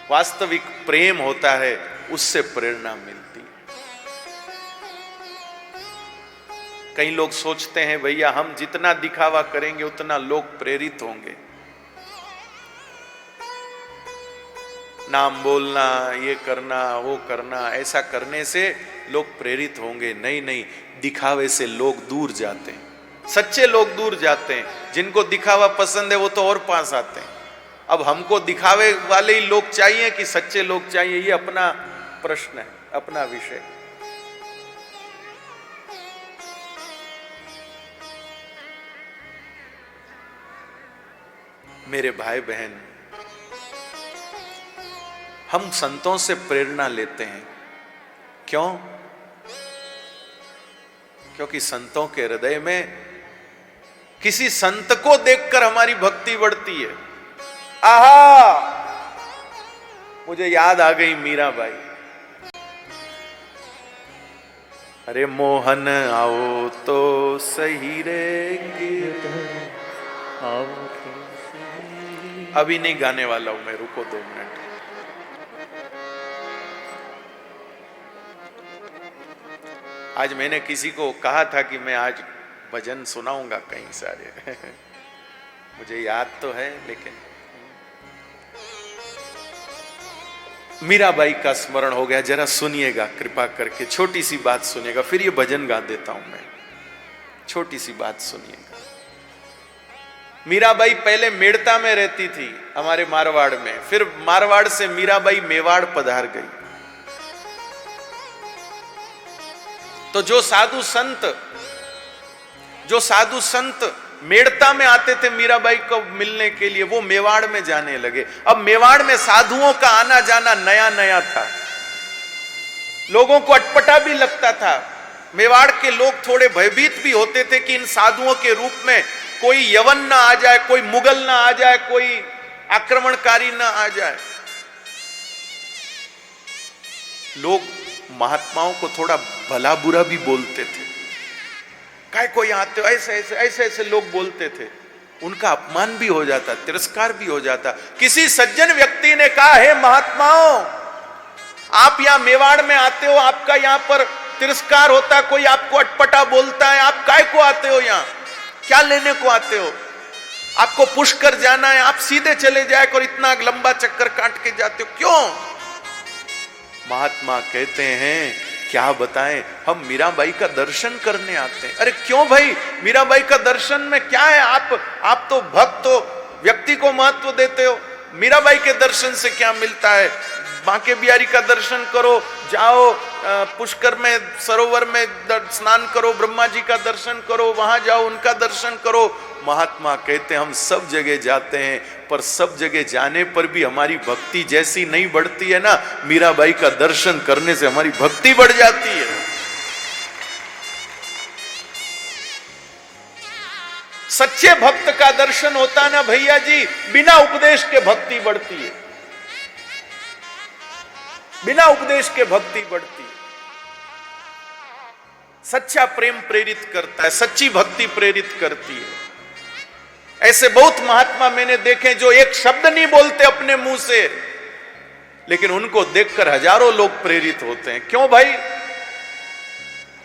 वास्तविक प्रेम होता है उससे प्रेरणा मिलती है। कई लोग सोचते हैं भैया हम जितना दिखावा करेंगे उतना लोग प्रेरित होंगे, नाम बोलना, ये करना, वो करना, ऐसा करने से लोग प्रेरित होंगे। नहीं नहीं, दिखावे से लोग दूर जाते हैं, सच्चे लोग दूर जाते हैं। जिनको दिखावा पसंद है वो तो और पास आते हैं। अब हमको दिखावे वाले ही लोग चाहिए कि सच्चे लोग चाहिए, ये अपना प्रश्न है, अपना विषय। मेरे भाई बहन, हम संतों से प्रेरणा लेते हैं, क्यों? क्योंकि संतों के हृदय में किसी संत को देखकर हमारी भक्ति बढ़ती है। आहा, मुझे याद आ गई मीराबाई। अरे मोहन आओ तो सही रे, अभी नहीं गाने वाला हूं मैं, रुको 2 मिनट। आज मैंने किसी को कहा था कि मैं आज भजन सुनाऊंगा कई सारे मुझे याद तो है, लेकिन मीराबाई का स्मरण हो गया। जरा सुनिएगा कृपा करके, छोटी सी बात सुनिएगा, फिर ये भजन गा देता हूं मैं। छोटी सी बात सुनिएगा। मीराबाई पहले मेड़ता में रहती थी हमारे मारवाड़ में, फिर मारवाड़ से मीराबाई मेवाड़ पधार गई। तो जो साधु संत मेड़ता में आते थे मीराबाई को मिलने के लिए, वो मेवाड़ में जाने लगे। अब मेवाड़ में साधुओं का आना जाना नया नया था, लोगों को अटपटा भी लगता था। मेवाड़ के लोग थोड़े भयभीत भी होते थे कि इन साधुओं के रूप में कोई यवन ना आ जाए, कोई मुगल ना आ जाए, कोई आक्रमणकारी ना आ जाए। लोग महात्माओं को थोड़ा भला बुरा भी बोलते थे, काय को यहां आते हो, ऐसे ऐसे लोग बोलते थे। उनका अपमान भी हो जाता, तिरस्कार भी हो जाता। किसी सज्जन व्यक्ति ने कहा, हे महात्माओं, आप यहां मेवाड़ में आते हो, आपका यहां पर तिरस्कार होता, कोई आपको अटपटा बोलता है, आप काय को आते हो यहां, क्या लेने को आते हो? आपको पुष्कर जाना है, आप सीधे चले जाए और इतना लंबा चक्कर काट के जाते हो, क्यों? महात्मा कहते हैं, क्या बताएं, हम मीराबाई का दर्शन करने आते हैं। अरे क्यों भाई, मीराबाई का दर्शन में क्या है? आप तो भक्त हो, व्यक्ति को महत्व देते हो, मीराबाई के दर्शन से क्या मिलता है? बांके बिहारी का दर्शन करो, जाओ पुष्कर में सरोवर में स्नान करो, ब्रह्मा जी का दर्शन करो, वहां जाओ उनका दर्शन करो। महात्मा कहते हैं हम सब जगह जाते हैं, पर सब जगह जाने पर भी हमारी भक्ति जैसी नहीं बढ़ती है ना, मीराबाई का दर्शन करने से हमारी भक्ति बढ़ जाती है। सच्चे भक्त का दर्शन होता ना भैया जी, बिना उपदेश के भक्ति बढ़ती है, बिना उपदेश के भक्ति बढ़ती है। सच्चा प्रेम प्रेरित करता है, सच्ची भक्ति प्रेरित करती है। ऐसे बहुत महात्मा मैंने देखे जो एक शब्द नहीं बोलते अपने मुंह से, लेकिन उनको देखकर हजारों लोग प्रेरित होते हैं। क्यों भाई?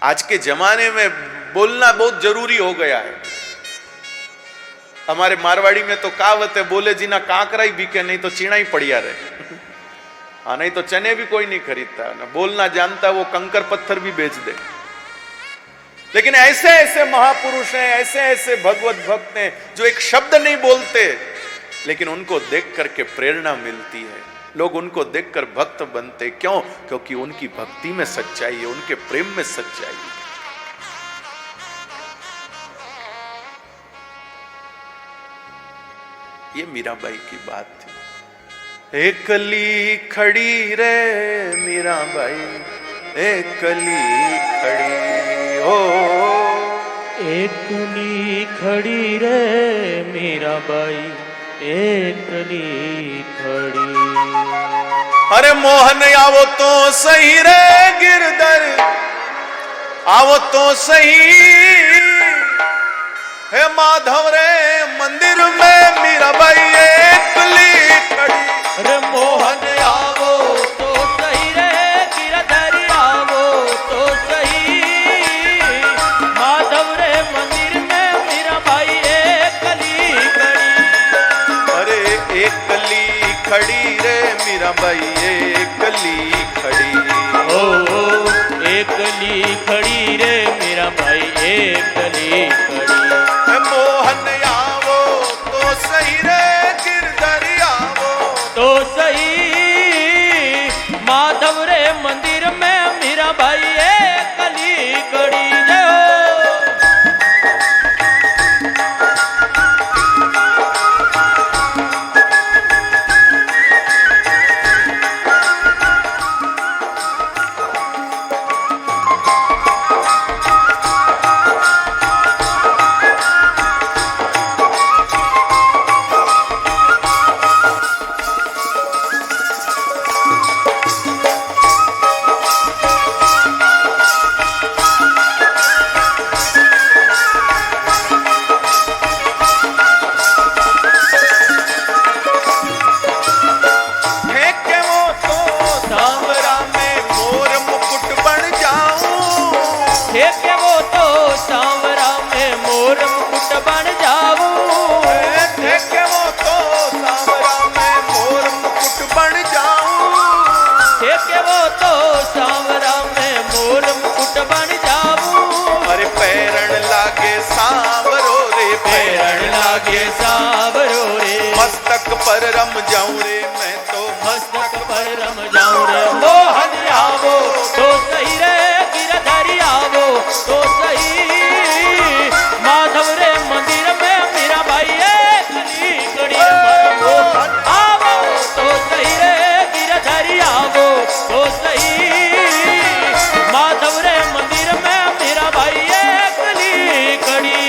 आज के जमाने में बोलना बहुत जरूरी हो गया है। हमारे मारवाड़ी में तो कहावत है, बोले जी ना काकरा ही बिके, नहीं तो चीना ही पड़िया रहे। हाँ, नहीं तो चने भी कोई नहीं खरीदता, ना बोलना जानता वो कंकर पत्थर भी बेच दे। लेकिन ऐसे ऐसे महापुरुष हैं, ऐसे ऐसे भगवत भक्त हैं जो एक शब्द नहीं बोलते, लेकिन उनको देख करके प्रेरणा मिलती है। लोग उनको देखकर भक्त बनते। क्यों? क्योंकि उनकी भक्ति में सच्चाई है, उनके प्रेम में सच्चाई है। ये मीराबाई की बात थी। एकली खड़ी रे मीराबाई, एकली खड़ी हो, एकली खड़ी रे मीराबाई, एकली खड़ी। अरे मोहन आवो तो सही रे गिरधर, आवो तो सही, हे माधव रे मंदिर में मीराबाई एकली खड़ी। अरे मोहन आवो तो सही रे गिरधर, आवो तो सही, माधव रे मंदिर में मीराबाई एकली खड़ी। अरे एकली खड़ी रे मीराबाई एकली खड़ी। ओ एकली खड़ी रे मीराबाई एकली खड़ी। मोहन आवो तो सही रे गिरधर, आवो तो सही, माधव रे मंदिर में मीराबाई एकली खड़ी। जय हो। मस्तक पर रम जाऊं रे मैं तो, मस्तक पर रम जाऊं रे। मोहन आवो तो सही रे गिरधरी, आवो तो सही, माधव रे मंदिर में मीराबाई एकली खड़ी। मोहन आवो तो सही रे गिरधरी, आवो तो सही, माधव रे मंदिर में मीराबाई एकली खड़ी।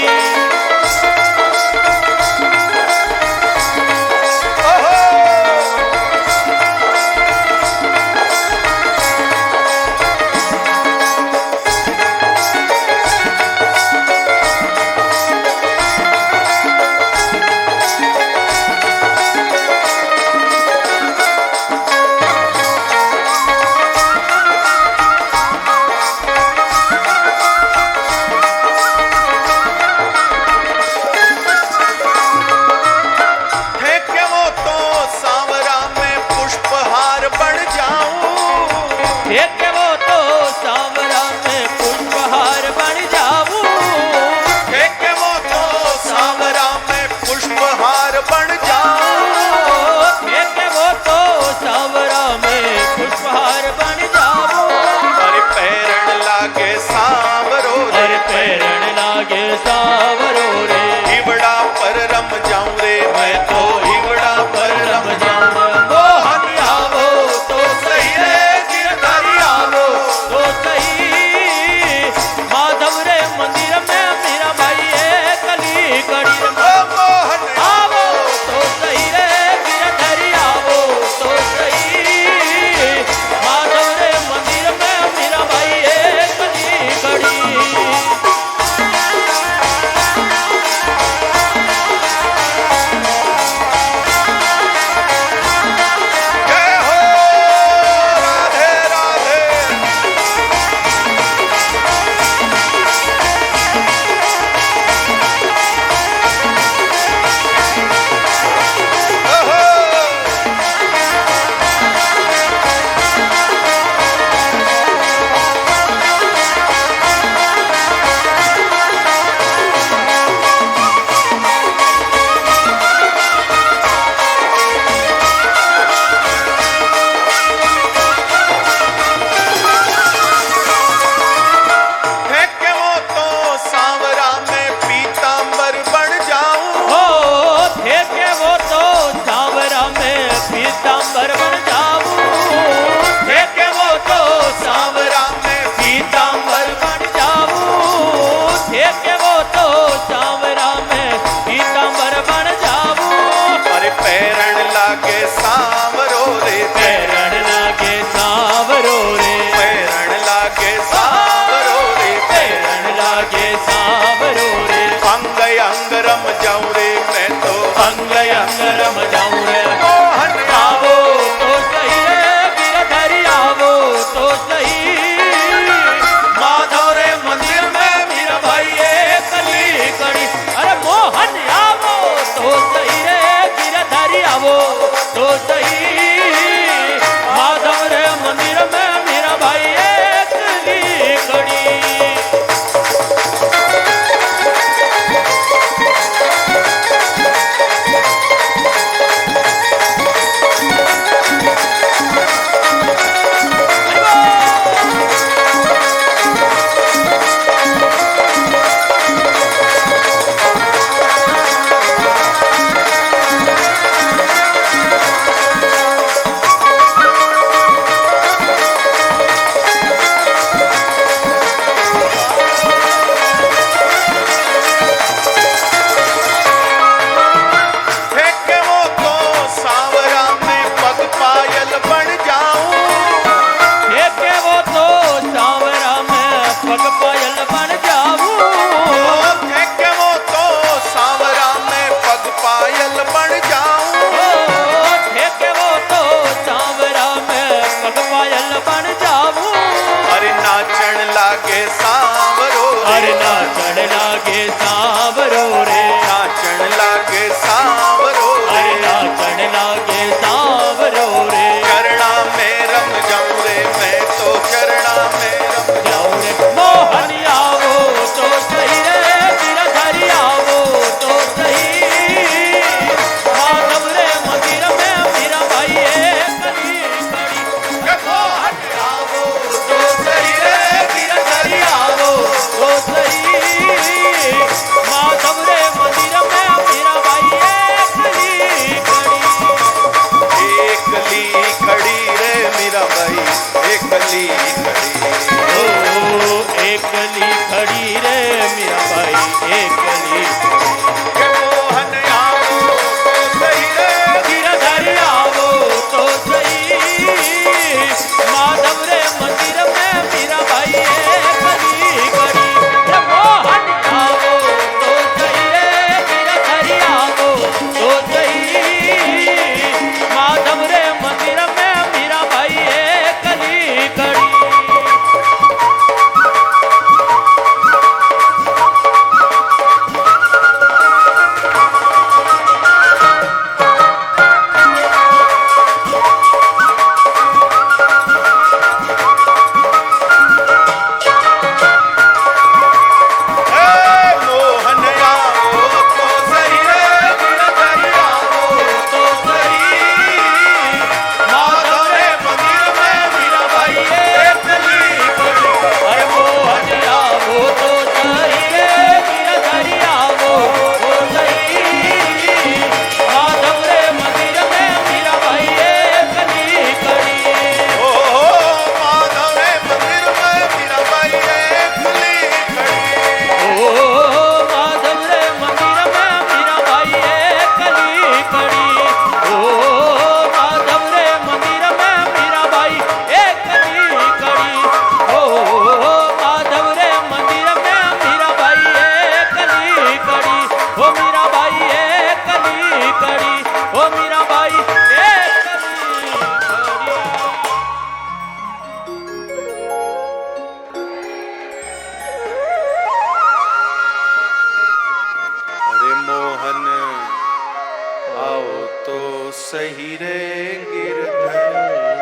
सही रे गिरधर,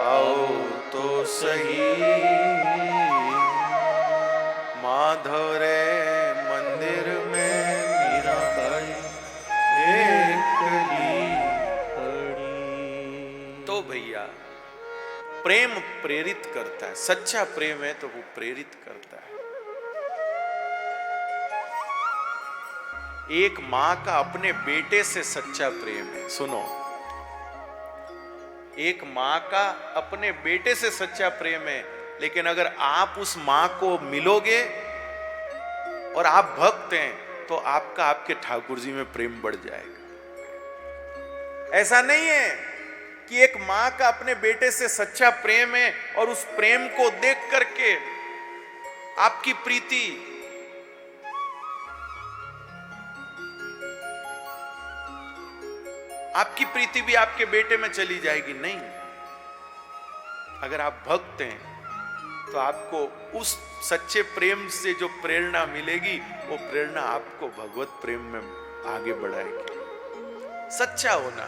आओ तो सही माधव रे मंदिर में मीराबाई एकली पड़ी। तो भैया प्रेम प्रेरित करता है, सच्चा प्रेम है तो वो प्रेरित करता है। एक मां का अपने बेटे से सच्चा प्रेम है। सुनो, एक मां का अपने बेटे से सच्चा प्रेम है, लेकिन अगर आप उस मां को मिलोगे और आप भक्त हैं तो आपका आपके ठाकुर जी में प्रेम बढ़ जाएगा। ऐसा नहीं है कि एक मां का अपने बेटे से सच्चा प्रेम है और उस प्रेम को देख करके आपकी प्रीति भी आपके बेटे में चली जाएगी। नहीं, अगर आप भक्त हैं तो आपको उस सच्चे प्रेम से जो प्रेरणा मिलेगी वो प्रेरणा आपको भगवत प्रेम में आगे बढ़ाएगी। सच्चा होना।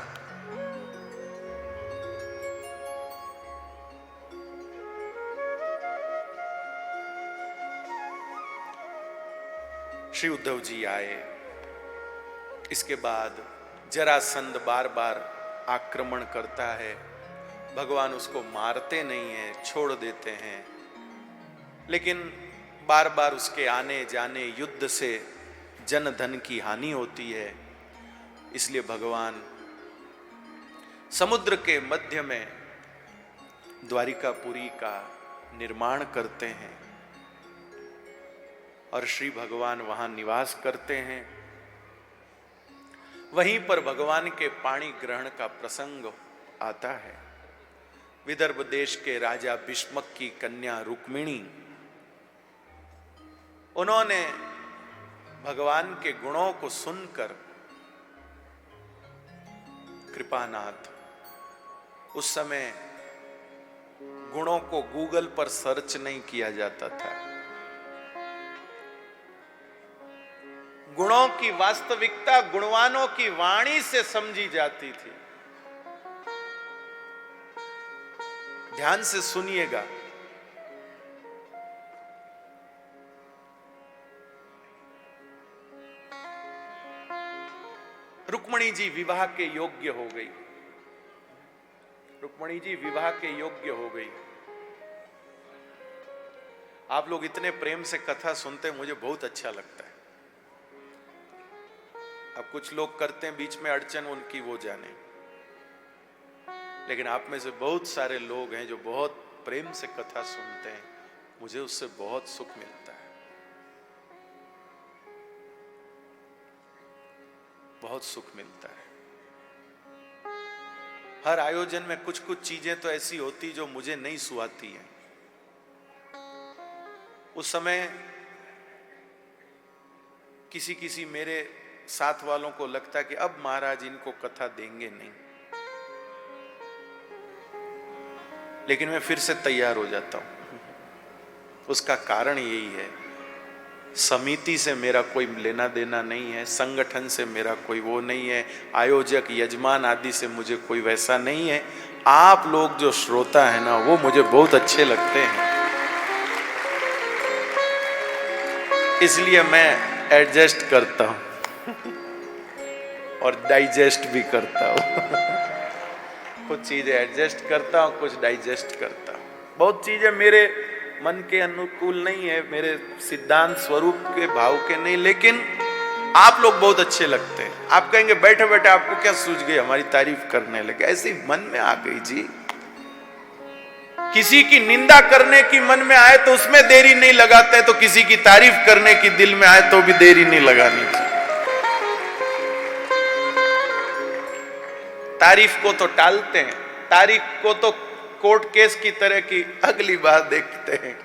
श्री उद्धव जी आए, इसके बाद जरासंध बार बार आक्रमण करता है, भगवान उसको मारते नहीं हैं, छोड़ देते हैं, लेकिन बार बार उसके आने जाने युद्ध से जन धन की हानि होती है। इसलिए भगवान समुद्र के मध्य में द्वारिकापुरी का निर्माण करते हैं और श्री भगवान वहां निवास करते हैं। वहीं पर भगवान के पाणी ग्रहण का प्रसंग आता है। विदर्भ देश के राजा भीष्मक की कन्या रुक्मिणी, उन्होंने भगवान के गुणों को सुनकर, कृपानाथ, उस समय गुणों को गूगल पर सर्च नहीं किया जाता था। गुणों की वास्तविकता गुणवानों की वाणी से समझी जाती थी। ध्यान से सुनिएगा। रुक्मिणी जी विवाह के योग्य हो गई। रुक्मिणी जी विवाह के योग्य हो गई। आप लोग इतने प्रेम से कथा सुनते, मुझे बहुत अच्छा लगता है। अब कुछ लोग करते हैं बीच में अड़चन, उनकी वो जाने, लेकिन आप में से बहुत सारे लोग हैं जो बहुत प्रेम से कथा सुनते हैं, मुझे उससे बहुत सुख मिलता है, बहुत सुख मिलता है। हर आयोजन में कुछ कुछ चीजें तो ऐसी होती जो मुझे नहीं सुहाती हैं। उस समय किसी मेरे साथ वालों को लगता कि अब महाराज इनको कथा देंगे नहीं, लेकिन मैं फिर से तैयार हो जाता हूं। उसका कारण यही है, समिति से मेरा कोई लेना देना नहीं है, संगठन से मेरा कोई वो नहीं है, आयोजक यजमान आदि से मुझे कोई वैसा नहीं है। आप लोग जो श्रोता है ना, वो मुझे बहुत अच्छे लगते हैं, इसलिए मैं एडजस्ट करता हूं और डाइजेस्ट भी करता हूं। कुछ चीजें एडजस्ट करता हूं, कुछ डाइजेस्ट करता हूं। बहुत चीजें मेरे मन के अनुकूल नहीं है, मेरे सिद्धांत स्वरूप के भाव के नहीं, लेकिन आप लोग बहुत अच्छे लगते हैं। आप कहेंगे बैठे बैठे आपको क्या सूझ गई, हमारी तारीफ करने लगे, ऐसी मन में आ गई जी। किसी की निंदा करने की मन में आए तो उसमें देरी नहीं लगाते, तो किसी की तारीफ करने की दिल में आए तो भी देरी नहीं लगानी चाहिए। तारीफ को तो टालते हैं, तारीफ को तो कोर्ट केस की तरह की अगली बार देखते हैं।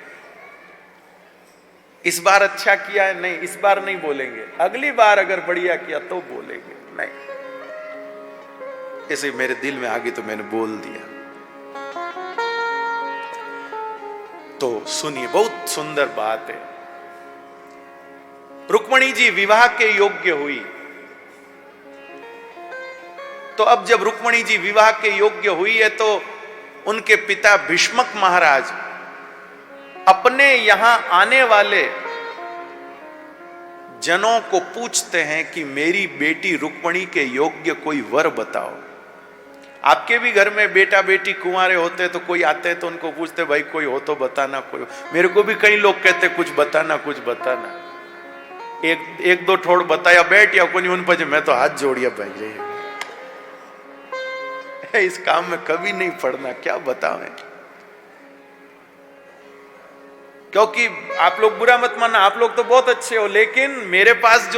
इस बार अच्छा किया है, नहीं इस बार नहीं बोलेंगे, अगली बार अगर बढ़िया किया तो बोलेंगे। नहीं, ऐसे मेरे दिल में आ गई तो मैंने बोल दिया। तो सुनिए, बहुत सुंदर बात है। रुक्मिणी जी विवाह के योग्य हुई। तो अब जब रुक्मिणी जी विवाह के योग्य हुई है तो उनके पिता भीष्मक महाराज अपने यहां आने वाले जनों को पूछते हैं कि मेरी बेटी रुक्मिणी के योग्य कोई वर बताओ। आपके भी घर में बेटा बेटी कुंवारे होते तो कोई आते हैं तो उनको पूछते भाई कोई हो तो बताना, कोई। मेरे को भी कई लोग कहते कुछ बताना कुछ बताना। एक दो ठोड़ बताया बैठ या कोई उन पर मैं तो हाथ जोड़िया भाई इस काम में कभी नहीं पड़ना, क्या बतावें। क्योंकि आप लोग बुरा मत मानना, आप लोग तो बहुत अच्छे हो, लेकिन मेरे पास जो